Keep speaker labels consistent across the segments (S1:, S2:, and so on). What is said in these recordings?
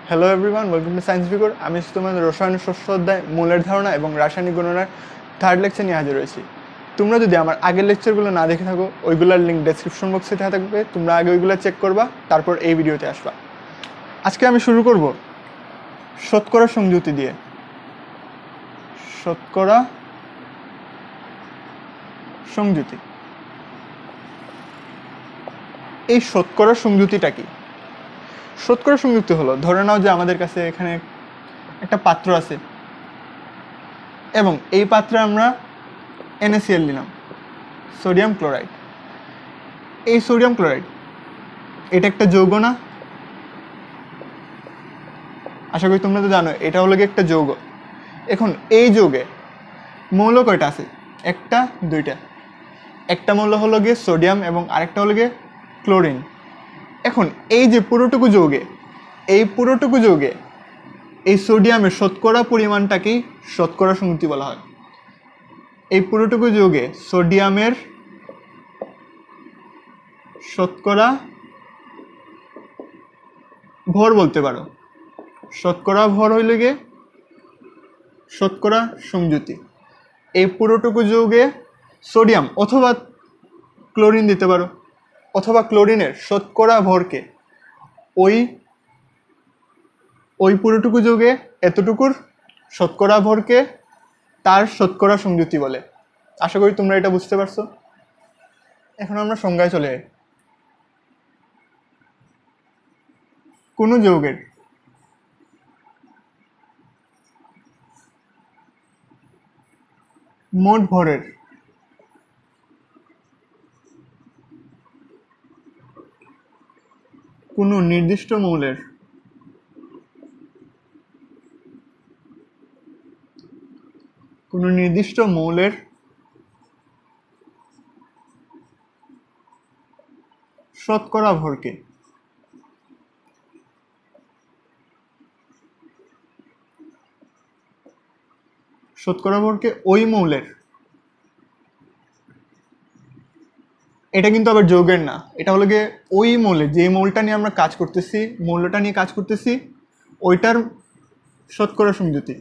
S1: Hello everyone, welcome to science ভিগর। আমি তোমাদের রসায়ন শস্য অধ্যায় মূলের ধারণা এবং রাসায়নিক গণনার থার্ড লেকচার নিয়ে হাজির হয়েছি। তোমরা যদি আমার আগের লেকচারগুলো না দেখে থাকো, ওইগুলোর লিঙ্ক ডেসক্রিপশন বক্সে দেওয়া থাকবে, তোমরা আগে ওইগুলো চেক করবা, তারপর এই ভিডিওতে আসবা। আজকে আমি শুরু করব শতকরা সংযুতি দিয়ে। শতকরা সংযুতি, এই শতকরা সংযুতিটা কি? শতকরা সংযুক্তি হলো, ধরে নাও যে আমাদের কাছে এখানে একটা পাত্র আছে এবং এই পাত্রে আমরা NaCl নিলাম, সোডিয়াম ক্লোরাইড। এই সোডিয়াম ক্লোরাইড এটা একটা যৌগ না? আশা করি তোমরা তো জানো এটা হলো একটা যৌগ। এখন এই যৌগে মৌল কয়টা আছে? একটা, দুইটা। একটা মৌল হলো গিয়ে সোডিয়াম এবং আরেকটা হলো গিয়ে ক্লোরিন। এখন এই যে পুরোটুকু যৌগে, এই পুরোটুকু যৌগে এই সোডিয়ামের শতকরা পরিমাণটাকেই শতকরা সংযুতি বলা হয়। এই পুরোটুকু যৌগে সোডিয়ামের শতকরা ভর বলতে পারো। শতকরা ভর হইলে গিয়ে শতকরা সংযুতি। এই পুরোটুকু যৌগে সোডিয়াম অথবা ক্লোরিন দিতে পারো, অথবা ক্লোরিনের শতকরা ভরকে ওই পুরোটুকু যৌগে এতটুকুর শতকরা ভরকে তার শতকরা সংযুতি বলে। আশা করি তোমরা এটা বুঝতে পারছো। এখন আমরা সংজ্ঞায় চলে যাই। কোনো যৌগের মোট ভরের কোনো নির্দিষ্ট মৌলের শতকরা ভরকে ওই মৌলের, এটা কিন্তু আবার যৌগের না, এটা হলো গিয়ে ওই মৌলের, যে মৌলটা নিয়ে আমরা কাজ করতেছি, মৌলটা নিয়ে কাজ করতেছি, ওইটার শতকরা সংযুতি।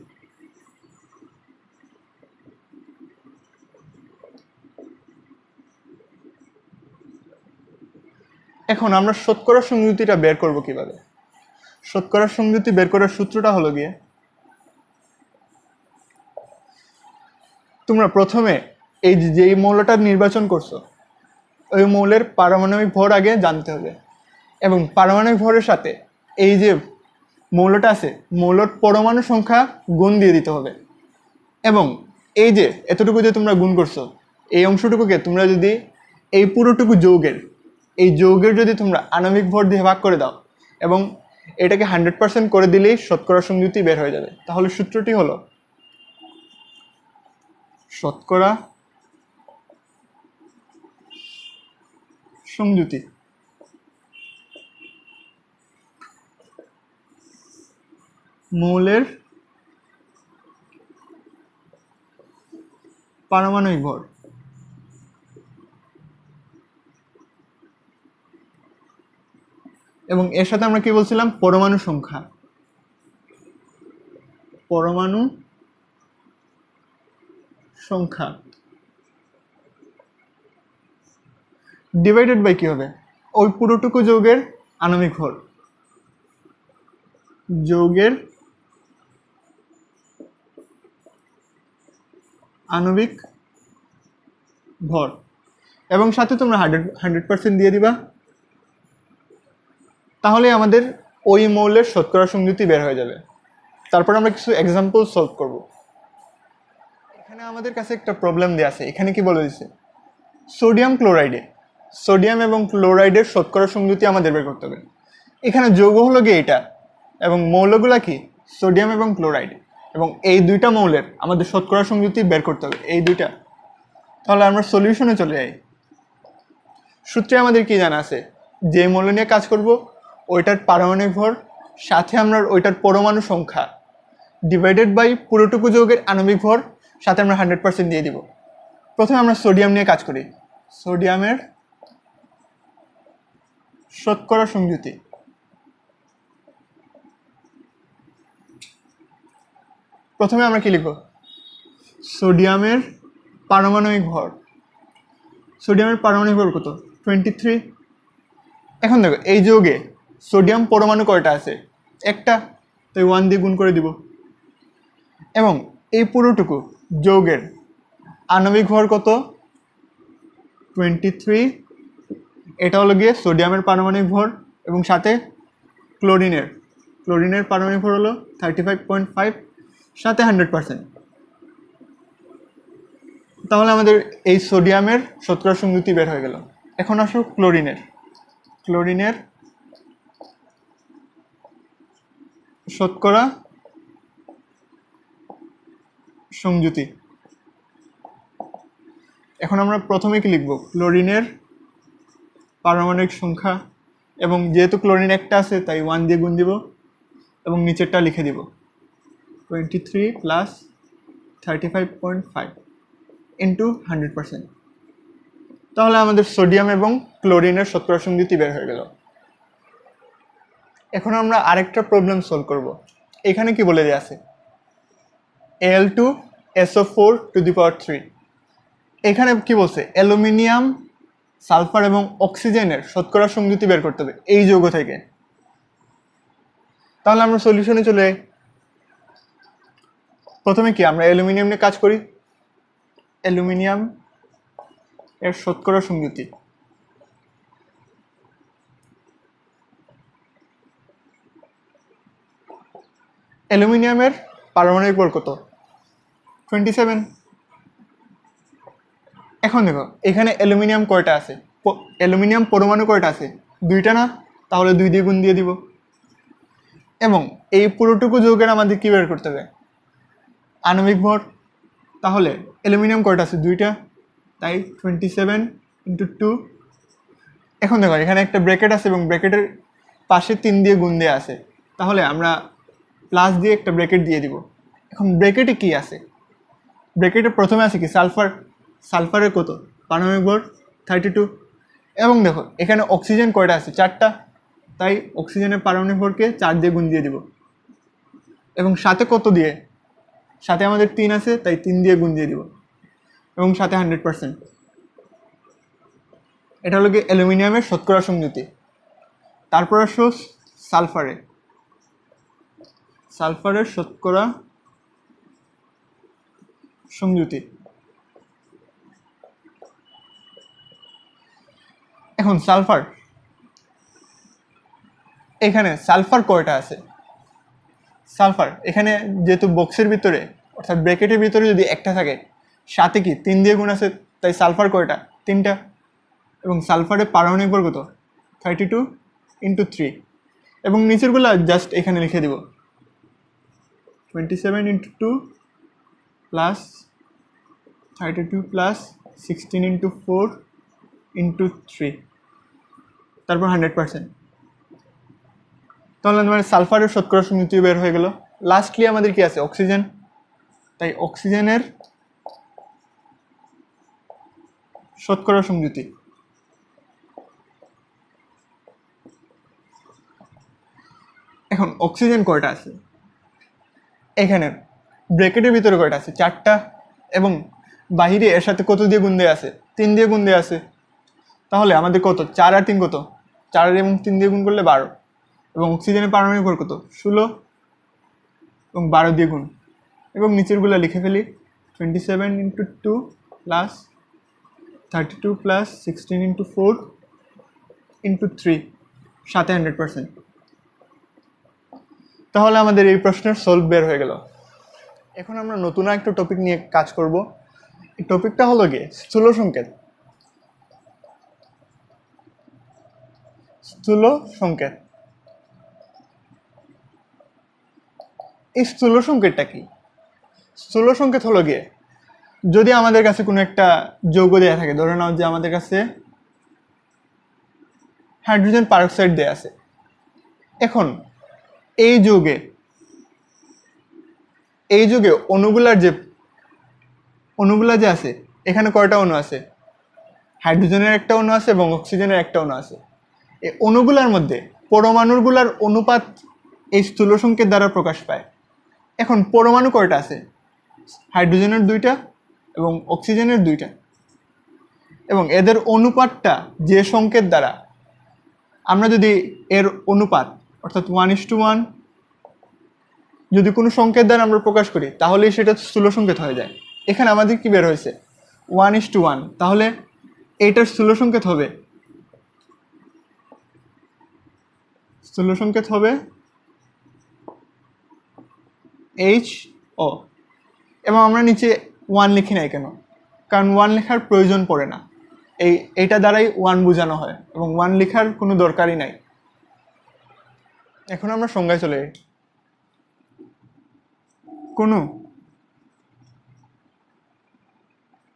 S1: এখন আমরা শতকরা সংযুতিটা বের করব কিভাবে? শতকরা সংযুতি বের করার সূত্রটা হলো গিয়ে, তোমরা প্রথমে এই যে মৌলটা নির্বাচন করছো, ওই মৌলের পারমাণবিক ভর আগে জানতে হবে এবং পারমাণবিক ভরের সাথে এই যে মৌলটা আছে, মৌলর পরমাণু সংখ্যা গুণ দিয়ে দিতে হবে। এবং এই যে এতটুকু যে তোমরা গুণ করছো, এই অংশটুকুকে তোমরা যদি এই পুরোটুকু যৌগের যদি তোমরা আণবিক ভর দিয়ে ভাগ করে দাও এবং এটাকে 100% করে দিলেই শতকরা সংযুতি বের হয়ে যাবে। তাহলে সূত্রটি হলো শতকরা সংযুতি মৌলের পারমাণবিক ভর এবং এর সাথে আমরা কি বলছিলাম? পরমাণু সংখ্যা ডিভাইডেড বাই কি হবে? ওই পুরোটুকু যৌগের আণবিক ভর, যৌগের আণবিক ভর, এবং সাথে তোমরা 100% দিয়ে দিবা। তাহলে আমাদের ওই মৌলের শতকরা সংযুতি বের হয়ে যাবে। তারপর আমরা কিছু এক্সাম্পল সলভ করব। এখানে আমাদের কাছে একটা প্রবলেম দেওয়া আছে। এখানে কি বলে দিচ্ছে? সোডিয়াম এবং ক্লোরাইডের শতকরা সংযুতি আমাদের বের করতে হবে। এখানে যৌগ হলো গিয়ে এটা এবং মৌলগুলা কি? সোডিয়াম এবং ক্লোরাইড, এবং এই দুইটা মৌলের আমাদের শতকরা সংযুতি বের করতে হবে, এই দুইটা। তাহলে আমরা সলিউশনে চলে যাই। সূত্রে আমাদের কি জানা আছে? যে মৌল নিয়ে কাজ করব ওইটার পারমাণবিক ভর সাথে আমরা ওইটার পরমাণু সংখ্যা ডিভাইডেড বাই পুরোটুকু যৌগের আণবিক ভর, সাথে আমরা 100% দিয়ে দিব। প্রথমে আমরা সোডিয়াম নিয়ে কাজ করি। সোডিয়ামের শতকরা সংযুতি প্রথমে আমরা কি লিখব? সোডিয়ামের পারমাণবিক ভর। সোডিয়ামের পারমাণবিক ভর কত? 23। এখন দেখো এই যৌগে সোডিয়াম পরমাণু কয়টা আছে? একটা, তাই 1 দিয়ে গুণ করে দিব। এবং এই পুরোটুকু যৌগের আণবিক ভর কত? 23। এটা হলো গিয়ে সোডিয়ামের পারমাণবিক ভর, এবং সাথে ক্লোরিনের পারমাণবিক ভর হলো 35.5, সাথে 100%। তাহলে আমাদের এই সোডিয়ামের শতকরা সংযুতি বের হয়ে গেল। এখন আসো ক্লোরিনের শতকরা সংযুতি। এখন আমরা প্রথমে কি লিখব? ক্লোরিনের পারমাণবিক সংখ্যা, এবং যেহেতু ক্লোরিন একটা আছে তাই 1 দিয়ে গুণ দিব, এবং নিচেরটা লিখে দিব 23 প্লাস 35.5 ইন্টু 100%। তাহলে আমাদের সোডিয়াম এবং ক্লোরিনের শতকরা সংযুতি বের হয়ে গেল। এখন আমরা আরেকটা প্রবলেম সলভ করব। এখানে কি বলে দেওয়া আছে? Al2SO4⁴। এখানে কি বলছে? অ্যালুমিনিয়াম, সালফার এবং অক্সিজেনের শতকরা সংযুতি বের করতে হবে এই যৌগ থেকে। তাহলে আমরা সলিউশনে চলে যাই। প্রথমে কি আমরা অ্যালুমিনিয়াম নিয়ে কাজ করি। অ্যালুমিনিয়াম এর শতকরা সংযুতি। অ্যালুমিনিয়ামের পারমাণবিক ভর কত? 27। এখন দেখো এখানে অ্যালুমিনিয়াম কয়টা আছে? অ্যালুমিনিয়াম পরমাণু কয়টা আছে? 2টা না? তাহলে 2 দিয়ে গুণ দিয়ে দিব। এবং এই পুরোটুকু যৌগের আমাদের কি বের করতে হবে? আণবিক ভর। তাহলে অ্যালুমিনিয়াম কয়টা আছে? 2টা, তাই 27 ইন্টু 2। এখন দেখো এখানে একটা ব্র্যাকেট আছে এবং ব্র্যাকেটের পাশে 3 দিয়ে গুণ দেওয়া আছে, তাহলে আমরা প্লাস দিয়ে একটা ব্র্যাকেট দিয়ে দিব। এখন ব্র্যাকেটে কি আছে? ব্র্যাকেটে প্রথমে আছে কি? সালফারের কত পারমাণবিক ভর? 32। এবং দেখো এখানে অক্সিজেন কয়টা আছে? 4টা, তাই অক্সিজেনের পারমাণবিক ভরকে 4 দিয়ে গুণ দিয়ে দিব। এবং সাথে কত দিয়ে? সাথে আমাদের 3 আছে, তাই 3 দিয়ে গুণ দিয়ে দিব, এবং সাথে 100%। এটা হলো কি অ্যালুমিনিয়ামের শতকরা সংযুতি। তারপর আসো সালফারের শতকরা সংযুতি। এখন এখানে সালফার কয়টা আছে? সালফার এখানে যেহেতু বক্সের ভিতরে অর্থাৎ ব্র্যাকেটের ভিতরে যদি একটা থাকে, সাথে কি 3 দিয়ে গুণ আছে, তাই সালফার কয়টা? 3টা। এবং সালফারের পারমাণবিক ভর কত? 32 ইন্টু 3। এবং নিচেরগুলো জাস্ট এখানে লিখে দিব 27 into 2 plus 32 plus 16 into 4 into 3, তারপর 100%। তাহলে মানে সালফারের শতকরা সংযুতি বের হয়ে গেল। লাস্টলি আমাদের কি আছে? অক্সিজেন। তাই অক্সিজেনের শতকরা সংযুতি। এখন অক্সিজেন কয়টা আছে? এখানে ব্র্যাকেটের ভিতরে কয়টা আছে? 4টা, এবং বাহিরে এর সাথে কত দিয়ে গুণ দেওয়া আছে? 3 দিয়ে গুণ দেওয়া আছে। তাহলে আমাদের কত? 4 আর 3 কত? 4 এবং 3 দিয়ে গুণ করলে 12। এবং অক্সিজেনের পারমাণবিক ভর কত? 16, এবং 12 দিয়ে গুণ। এবং নিচেরগুলো লিখে ফেলি 27 into 2 plus 32 plus 16 into 4 into 3, সাথে 100%। তাহলে আমাদের এই প্রশ্নের সলভ বের হয়ে গেল। এখন আমরা নতুন একটা টপিক নিয়ে কাজ করব। এই টপিকটা হলো গিয়ে স্থূল সংকেত। এই স্থূল সংকেতটা কি? স্থূল সংকেত হলো গিয়ে যদি আমাদের কাছে কোনো একটা যৌগ দেয়া থাকে, ধরে নাও যে আমাদের কাছে হাইড্রোজেন পারঅক্সাইড দেয়া আছে। এখন এই যৌগে অণুগুলা যে আছে, এখানে কয়টা অণু আছে? হাইড্রোজেনের একটা অণু আছে এবং অক্সিজেনের একটা অণু আছে। এই অণুগুলার মধ্যে পরমাণুগুলার অনুপাত এই স্থূল সংকেত দ্বারা প্রকাশ পায়। এখন পরমাণু কয়টা আছে? হাইড্রোজেনের 2টা এবং অক্সিজেনের 2টা, এবং এদের অনুপাতটা যে সংকেত দ্বারা, আমরা যদি এর অনুপাত অর্থাৎ 1:1 যদি কোনো সংকেত দ্বারা আমরা প্রকাশ করি তাহলেই সেটা স্থূল সংকেত হয়ে যায়। এখানে আমাদের কি বের হয়েছে? 1:1। তাহলে এইটার স্থূল সংকেত হবে HO। এবং আমরা নিচে 1 লিখি নাই কেন? কারণ 1 লেখার প্রয়োজন পড়ে না, এইটা দ্বারাই 1 বোঝানো হয় এবং 1 লেখার কোনো দরকারই নাই। এখন আমরা সংজ্ঞায় চলে যাই।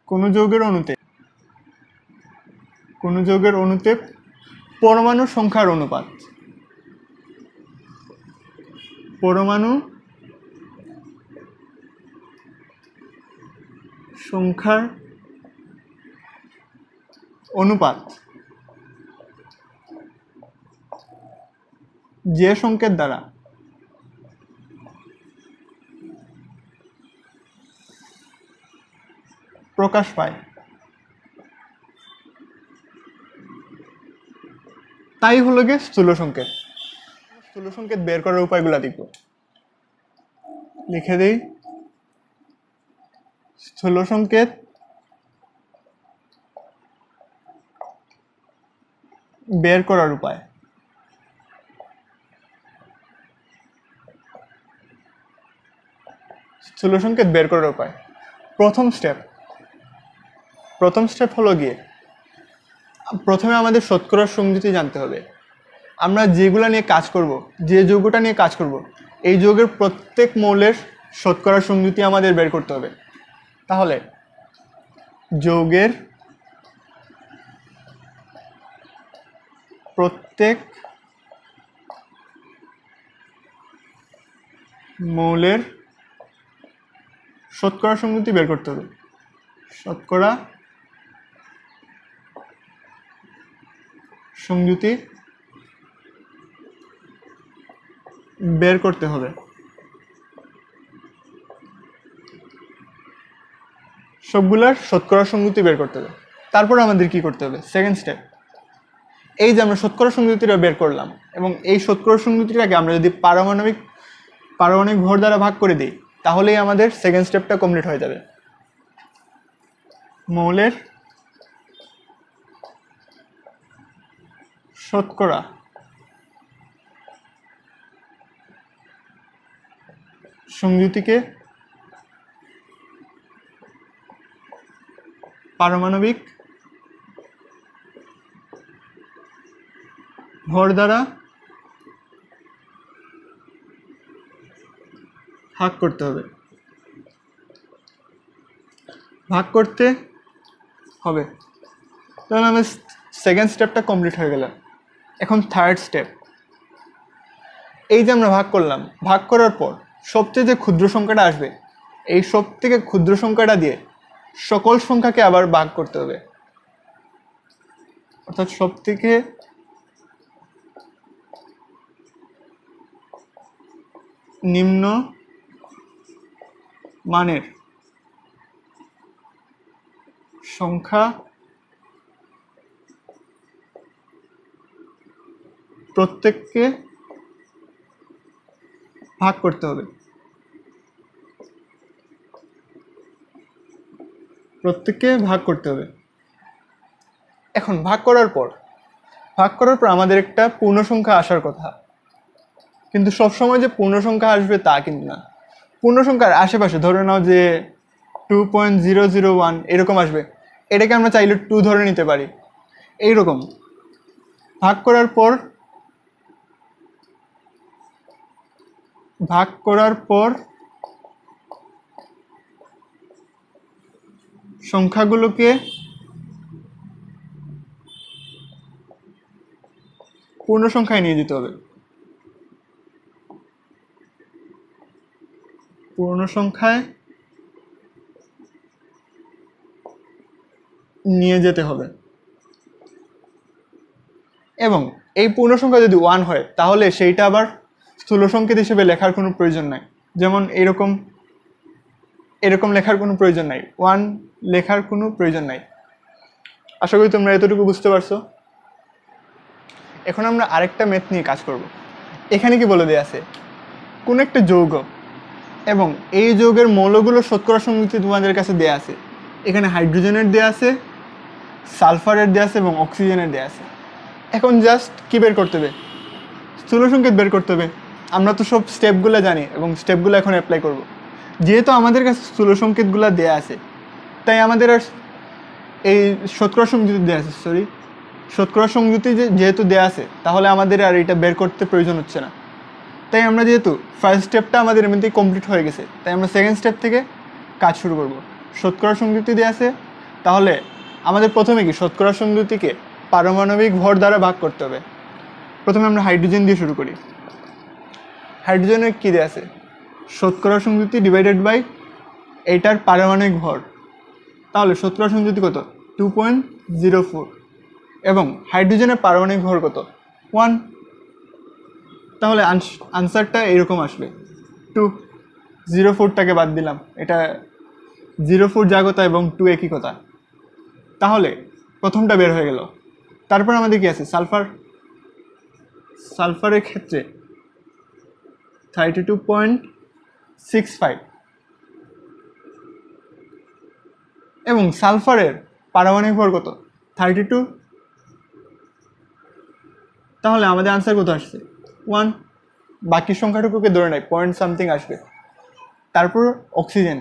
S1: কোনো যৌগের অণুতে পরমাণু সংখ্যার অনুপাত, পরমাণু সংখ্যার অনুপাত যে সংকেত দ্বারা প্রকাশ পায় তাই হলো গিয়ে স্থূল সংকেত। স্থূল সংকেত বের করার উপায়গুলো দেখব। লিখে দেই, স্থূল সংকেত বের করার উপায়। স্থূল সংকেত বের করার উপায়, প্রথম স্টেপ হলো গিয়ে প্রথমে আমাদের শতকরার সংযুতি জানতে হবে। আমরা যেগুলা নিয়ে কাজ করব, যে যৌগটা নিয়ে কাজ করব, এই যৌগের প্রত্যেক মৌলের শতকরার সংযুতি আমাদের বের করতে হবে। তাহলে যৌগের প্রত্যেক মৌলের শতকরা সংযুতি বের করতে হবে। শতকরা সংযুতি বের করতে হবে। সবগুলার শতকরা সংযুতি বের করতে হবে। তারপর আমাদের কি করতে হবে? সেকেন্ড স্টেপ, এই যে আমরা শতকরা সংযুতিটা বের করলাম এবং এই শতকরা সংযুতিটাকে আমরা যদি পারমাণবিক ভর দ্বারা ভাগ করে দিই তাহলেই আমাদের সেকেন্ড স্টেপটা কমপ্লিট হয়ে যাবে। মৌলের শতকরা সংযুতিকে পারমাণবিক ভর দ্বারা ভাগ করতে হবে। তাহলে আমার সেকেন্ড স্টেপটা কমপ্লিট হয়ে গেল। এখন থার্ড স্টেপ, এই যে আমরা ভাগ করলাম, ভাগ করার পর সবচেয়ে যে ক্ষুদ্র সংখ্যাটা আসবে এই সব থেকে ক্ষুদ্র সংখ্যাটা দিয়ে সকল সংখ্যাকে আবার ভাগ করতে হবে। অর্থাৎ সব থেকে নিম্ন মানের সংখ্যা প্রত্যেককে ভাগ করতে হবে। এখন ভাগ করার পর আমাদের একটা পূর্ণ সংখ্যা আসার কথা, কিন্তু সবসময় যে পূর্ণ সংখ্যা আসবে তা কিন্তু না। পূর্ণ সংখ্যার আশেপাশে ধরে নাও যে 2.001 এরকম আসবে, এটাকে আমরা চাইলে 2 ধরে নিতে পারি। এইরকম ভাগ করার পর সংখ্যাগুলোকে পূর্ণ সংখ্যায় নিয়ে যেতে হবে। পূর্ণ সংখ্যায় নিয়ে যেতে হবে এবং এই পূর্ণ সংখ্যা যদি 1 হয় তাহলে সেইটা আবার স্থূল সংকেত হিসেবে লেখার কোনো প্রয়োজন নাই। যেমন এরকম লেখার কোনো প্রয়োজন নাই, 1 লেখার কোনো প্রয়োজন নাই। আশা করি তোমরা এতটুকু বুঝতে পারছো। এখন আমরা আরেকটা ম্যাথ নিয়ে কাজ করব। এখানে কি বলে দেয়া আছে, কোন একটা যৌগ এবং এই যৌগের মৌলগুলো শতকরা সংযুক্তি তোমাদের কাছে দেয়া আছে। এখানে হাইড্রোজেনের দেয়া আছে, সালফারের দেয়া আছে এবং অক্সিজেনের দেয়া আছে। এখন জাস্ট কি বের করতে হবে, স্থূল সংকেত বের করতে হবে। আমরা তো সব স্টেপগুলো জানি এবং স্টেপগুলো এখন অ্যাপ্লাই করব। যেহেতু আমাদের কাছে স্থূল সংকেতগুলো দেয়া আছে, তাই আমাদের আর এই শতকরা সংযুতি দেয়া আছে, শতকরা সংযুতি যেহেতু দেয়া আছে, তাহলে আমাদের আর এটা বের করতে প্রয়োজন হচ্ছে না। তাই আমরা যেহেতু ফার্স্ট স্টেপটা আমাদের এমনিতেই কমপ্লিট হয়ে গেছে, তাই আমরা সেকেন্ড স্টেপ থেকে কাজ শুরু করব। শতকরা সংযুক্তি দেয়া আছে, তাহলে আমাদের প্রথমে কি শতকরা সংযুতিকে পারমাণবিক ভর দ্বারা ভাগ করতে হবে। প্রথমে আমরা হাইড্রোজেন দিয়ে শুরু করি। হাইড্রোজেনের কী দেয়া আছে, শতকরা সংযুতি ডিভাইডেড বাই এইটার পারমাণবিক ভর। তাহলে শতকরা সংযুতি কত, 2.04 এবং হাইড্রোজেনের পারমাণবিক ভর কত, 1। তাহলে আনসারটা এরকম আসবে 204টাকে বাদ দিলাম, এটা 04 যা কথা এবং 2 একই কথা। তাহলে প্রথমটা বের হয়ে গেল। তারপর আমাদের কি আছে, সালফারের ক্ষেত্রে 32.65 এবং সালফারের পারমাণবিক ভর কত, 32। তাহলে আমাদের আনসার কত আসছে, 1। বাকি সংখ্যাটুকুকে ধরে নেয়, পয়েন্ট সামথিং আসবে। তারপর অক্সিজেন,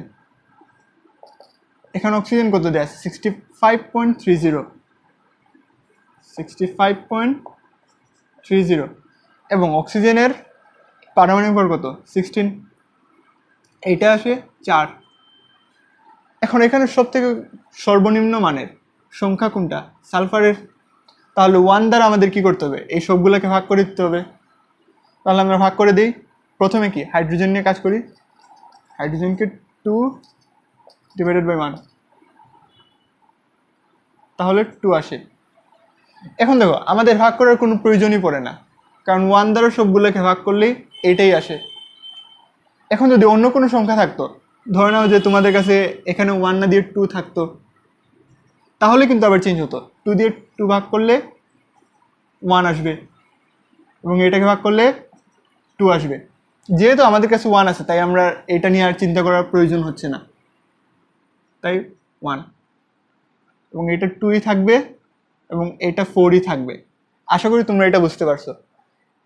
S1: এখানে অক্সিজেন কত দেয়া আছে, 65.30 এবং অক্সিজেনের পারমাণবিক ভর কত, 16। এইটা আসে 4। এখন এখানে সবথেকে সর্বনিম্ন মানের সংখ্যা কোনটা, সালফারের। তাহলে 1 দ্বারা আমাদের কি করতে হবে, এই সবগুলোকে ভাগ করে দিতে হবে। তাহলে আমরা ভাগ করে দিই। প্রথমে কি হাইড্রোজেন নিয়ে কাজ করি, হাইড্রোজেনকে 2 ডিভাইডেড বাই 1, তাহলে 2 আসে। এখন দেখো আমাদের ভাগ করার কোনো প্রয়োজনই পড়ে না, কারণ 1 দ্বারা সবগুলোকে ভাগ করলেই এইটাই আসে। এখন যদি অন্য কোনো সংখ্যা থাকতো, ধরে নাও যে তোমাদের কাছে এখানে 1 না দিয়ে 2 থাকতো, তাহলে কিন্তু আবার চেঞ্জ হতো। 2 দিয়ে 2 ভাগ করলে 1 আসবে এবং এটাকে ভাগ করলে 2 আসবে। যেহেতু আমাদের কাছে 1 আছে, তাই আমরা এটা নিয়ে আর চিন্তা করার প্রয়োজন হচ্ছে না, তাই 1 এবং এটা 2ই থাকবে এবং এটা 4ই থাকবে। আশা করি তোমরা এটা বুঝতে পারছো।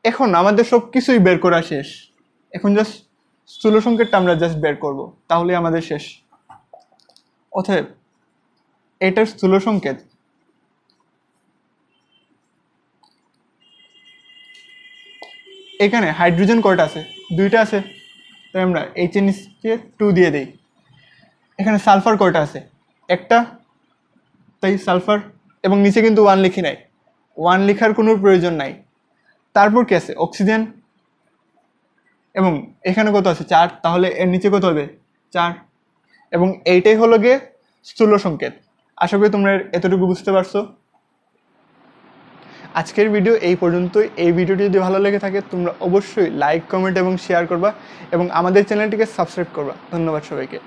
S1: এখন আমাদের সব কিছুই বের করা শেষ, এখন জাস্ট স্থূল সংকেতটা আমরা জাস্ট বের করব, তাহলে আমাদের শেষ। অতএব এটার স্থূল সংকেত এখানে হাইড্রোজেন কয়টা আছে, 2টা আছে, তাই আমরা HNO কে 2 দিয়ে দিই। এখানে সালফার কয়টা আছে, 1টা, তাই সালফার, এবং নিচে কিন্তু 1 লিখি নাই, 1 লেখার কোনো প্রয়োজন নাই। তারপর কি আছে, অক্সিজেন, এবং এখানে কত আছে, 4, তাহলে এর নিচে কত হবে, 4। এবং এইটাই হলো গিয়ে স্থূল সংকেত। আশা করি তোমরা এতটুকু বুঝতে পারছো। আজকের ভিডিও এই পর্যন্তই। এই ভিডিওটি যদি ভালো লেগে থাকে তোমরা অবশ্যই লাইক, কমেন্ট এবং শেয়ার করবা এবং আমাদের চ্যানেলটিকে সাবস্ক্রাইব করবা। ধন্যবাদ সবাইকে।